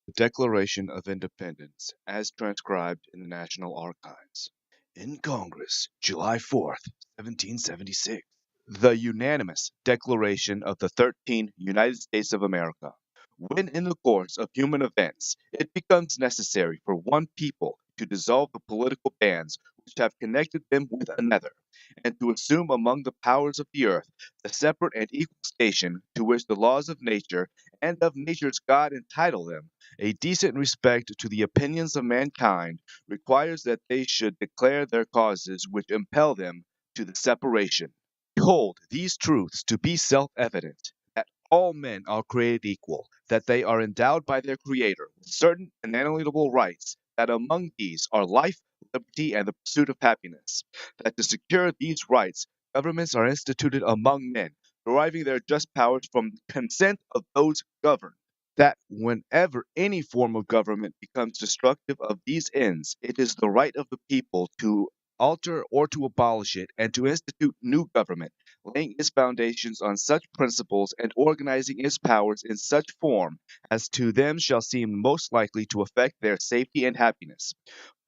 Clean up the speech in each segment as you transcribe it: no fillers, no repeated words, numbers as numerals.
The Declaration of Independence, as transcribed in the National Archives. In Congress, July 4th, 1776. The unanimous declaration of the 13 United States of America. When in the course of human events it becomes necessary for one people to dissolve the political bands which have connected them with another, and to assume among the powers of the earth the separate and equal station to which the laws of nature and of nature's God entitle them, a decent respect to the opinions of mankind requires that they should declare their causes which impel them to the separation. Behold these truths to be self-evident, that all men are created equal, that they are endowed by their Creator with certain inalienable rights, that among these are life, liberty, and the pursuit of happiness, that to secure these rights, governments are instituted among men, deriving their just powers from the consent of those governed, that whenever any form of government becomes destructive of these ends, it is the right of the people to alter or to abolish it, and to institute new government, laying its foundations on such principles and organizing its powers in such form as to them shall seem most likely to affect their safety and happiness.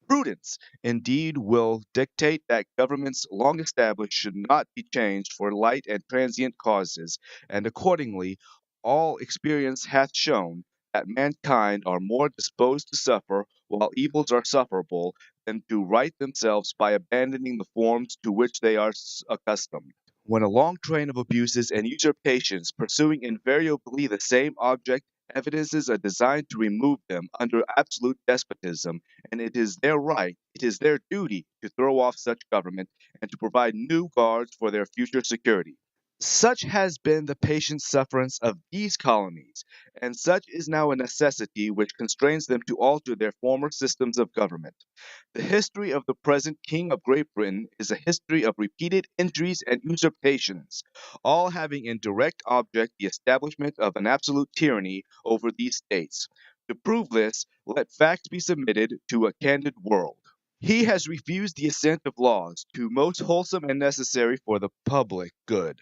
Prudence, indeed, will dictate that governments long established should not be changed for light and transient causes, and accordingly, all experience hath shown that mankind are more disposed to suffer while evils are sufferable than to right themselves by abandoning the forms to which they are accustomed. When a long train of abuses and usurpations pursuing invariably the same object evidences a design to remove them under absolute despotism, and it is their right, it is their duty to throw off such government and to provide new guards for their future security. Such has been the patient sufferance of these colonies, and such is now a necessity which constrains them to alter their former systems of government. The history of the present King of Great Britain is a history of repeated injuries and usurpations, all having in direct object the establishment of an absolute tyranny over these states. To prove this, let facts be submitted to a candid world. He has refused the assent of laws too most wholesome and necessary for the public good.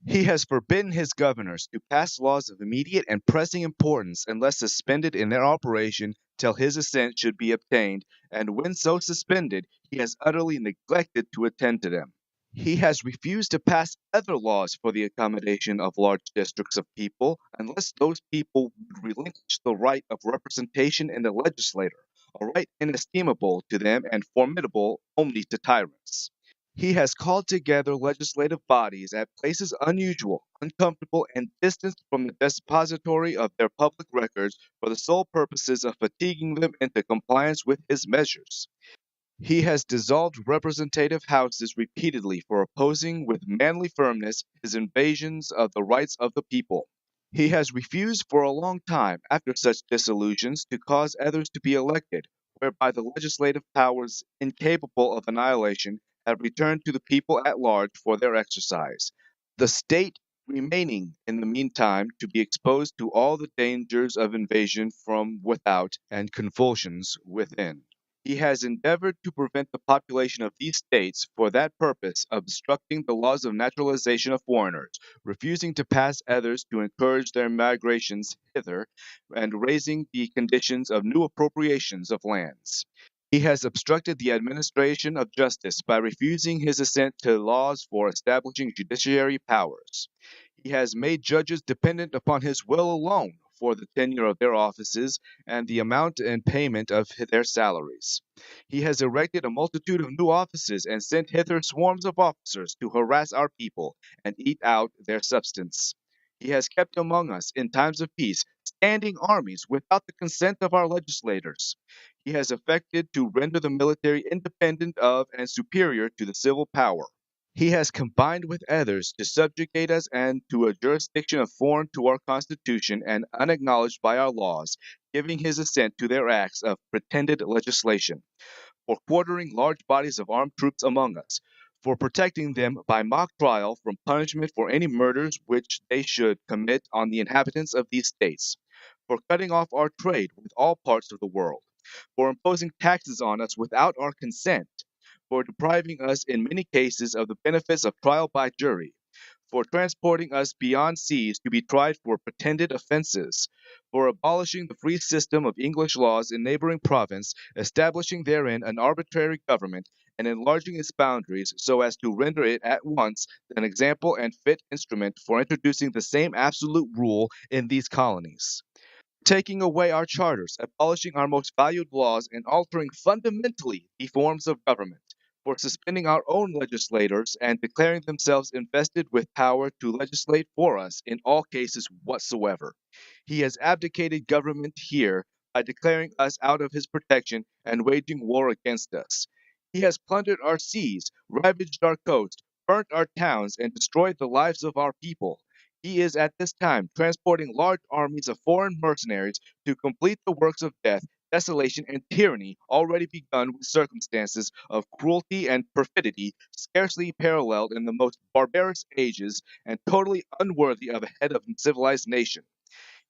He has forbidden his governors to pass laws of immediate and pressing importance unless suspended in their operation till his assent should be obtained, and when so suspended, he has utterly neglected to attend to them. He has refused to pass other laws for the accommodation of large districts of people, unless those people would relinquish the right of representation in the legislature, a right inestimable to them and formidable only to tyrants. He has called together legislative bodies at places unusual, uncomfortable, and distant from the depository of their public records for the sole purposes of fatiguing them into compliance with his measures. He has dissolved representative houses repeatedly for opposing with manly firmness his invasions of the rights of the people. He has refused for a long time, after such dissolutions, to cause others to be elected, whereby the legislative powers, incapable of annihilation, have returned to the people at large for their exercise, the state remaining in the meantime to be exposed to all the dangers of invasion from without and convulsions within. He has endeavored to prevent the population of these states for that purpose, obstructing the laws of naturalization of foreigners, refusing to pass others to encourage their migrations hither, and raising the conditions of new appropriations of lands. He has obstructed the administration of justice by refusing his assent to laws for establishing judiciary powers. He has made judges dependent upon his will alone for the tenure of their offices and the amount and payment of their salaries. He has erected a multitude of new offices and sent hither swarms of officers to harass our people and eat out their substance. He has kept among us, in times of peace, standing armies without the consent of our legislators. He has affected to render the military independent of and superior to the civil power. He has combined with others to subjugate us and to a jurisdiction of foreign to our Constitution and unacknowledged by our laws, giving his assent to their acts of pretended legislation, for quartering large bodies of armed troops among us, for protecting them by mock trial from punishment for any murders which they should commit on the inhabitants of these states, for cutting off our trade with all parts of the world, for imposing taxes on us without our consent, for depriving us in many cases of the benefits of trial by jury, for transporting us beyond seas to be tried for pretended offenses, for abolishing the free system of English laws in neighboring province, establishing therein an arbitrary government, and enlarging its boundaries so as to render it at once an example and fit instrument for introducing the same absolute rule in these colonies, taking away our charters, abolishing our most valued laws, and altering fundamentally the forms of government, for suspending our own legislators and declaring themselves invested with power to legislate for us in all cases whatsoever. He has abdicated government here by declaring us out of his protection and waging war against us. He has plundered our seas, ravaged our coast, burnt our towns, and destroyed the lives of our people. He is at this time transporting large armies of foreign mercenaries to complete the works of death, desolation, and tyranny already begun with circumstances of cruelty and perfidy scarcely paralleled in the most barbarous ages and totally unworthy of a head of a civilized nation.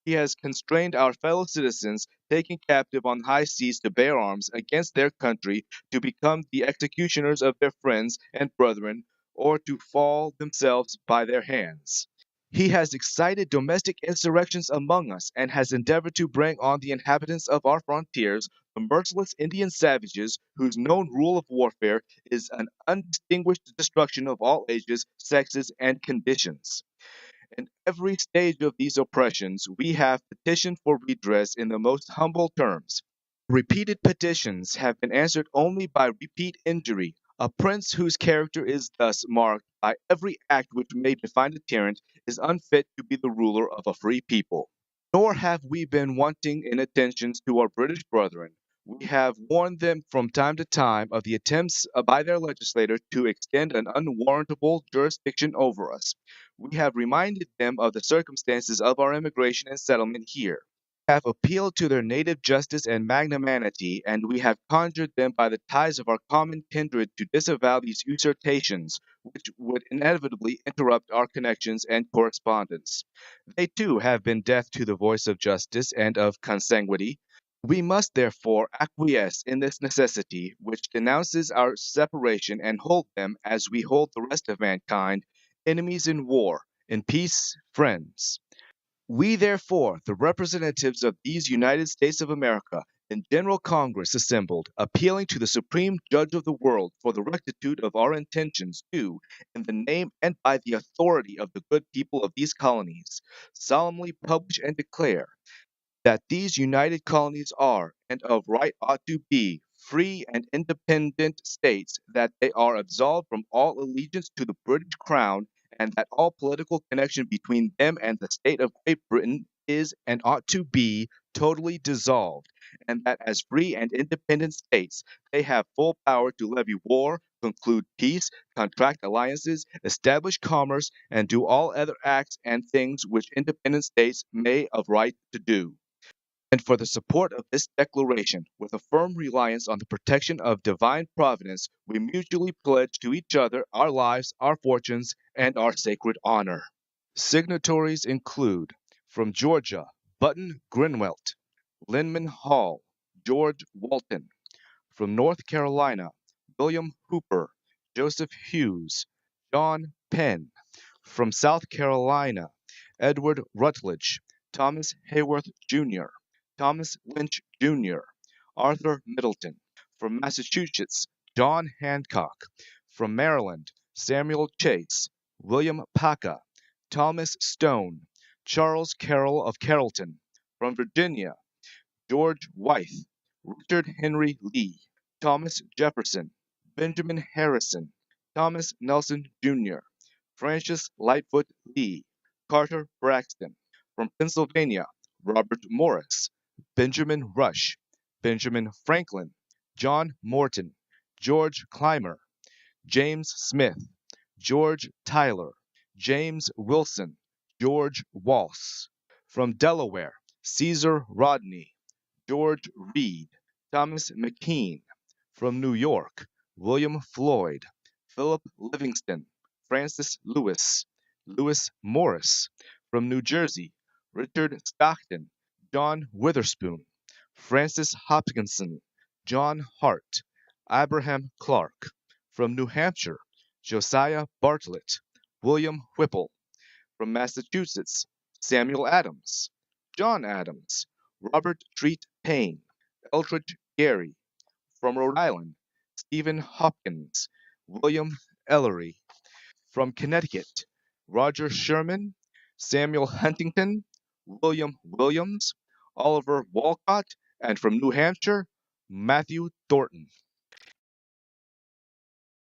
He has constrained our fellow citizens taken captive on high seas to bear arms against their country, to become the executioners of their friends and brethren, or to fall themselves by their hands. He has excited domestic insurrections among us, and has endeavored to bring on the inhabitants of our frontiers the merciless Indian savages, whose known rule of warfare is an undistinguished destruction of all ages, sexes, and conditions. In every stage of these oppressions, we have petitioned for redress in the most humble terms. Repeated petitions have been answered only by repeat injury. A prince whose character is thus marked by every act which may define a tyrant is unfit to be the ruler of a free people. Nor have we been wanting in attentions to our British brethren. We have warned them from time to time of the attempts by their legislators to extend an unwarrantable jurisdiction over us. We have reminded them of the circumstances of our immigration and settlement here, have appealed to their native justice and magnanimity, and we have conjured them by the ties of our common kindred to disavow these usurpations, which would inevitably interrupt our connections and correspondence. They too have been deaf to the voice of justice and of consanguinity. We must therefore acquiesce in this necessity, which denounces our separation, and hold them, as we hold the rest of mankind, enemies in war, in peace, friends. We, therefore, the representatives of these United States of America, in General Congress assembled, appealing to the Supreme Judge of the world for the rectitude of our intentions, do, in the name and by the authority of the good people of these colonies, solemnly publish and declare that these united colonies are, and of right ought to be, free and independent states, that they are absolved from all allegiance to the British Crown, and that all political connection between them and the state of Great Britain is and ought to be totally dissolved, and that as free and independent states they have full power to levy war, conclude peace, contract alliances, establish commerce, and do all other acts and things which independent states may of right to do, and for the support of this declaration, with a firm reliance on the protection of divine providence, we mutually pledge to each other our lives, our fortunes, and our sacred honor. Signatories include, from Georgia, Button Grinwelt, Linman Hall, George Walton; from North Carolina, William Hooper, Joseph Hughes, John Penn; from South Carolina, Edward Rutledge, Thomas Hayworth, Jr., Thomas Lynch, Jr., Arthur Middleton; from Massachusetts, John Hancock; from Maryland, Samuel Chase, William Paca, Thomas Stone, Charles Carroll of Carrollton; from Virginia, George Wythe, Richard Henry Lee, Thomas Jefferson, Benjamin Harrison, Thomas Nelson, Jr., Francis Lightfoot Lee, Carter Braxton; from Pennsylvania, Robert Morris, Benjamin Rush, Benjamin Franklin, John Morton, George Clymer, James Smith, George Tyler, James Wilson, George Walsh; from Delaware, Caesar Rodney, George Reed, Thomas McKean; from New York, William Floyd, Philip Livingston, Francis Lewis, Lewis Morris; from New Jersey, Richard Stockton, John Witherspoon, Francis Hopkinson, John Hart, Abraham Clark; from New Hampshire, Josiah Bartlett, William Whipple. From Massachusetts, Samuel Adams, John Adams, Robert Treat Paine, Eldridge Gary. From Rhode Island, Stephen Hopkins, William Ellery. From Connecticut, Roger Sherman, Samuel Huntington, William Williams, Oliver Walcott, and from New Hampshire, Matthew Thornton.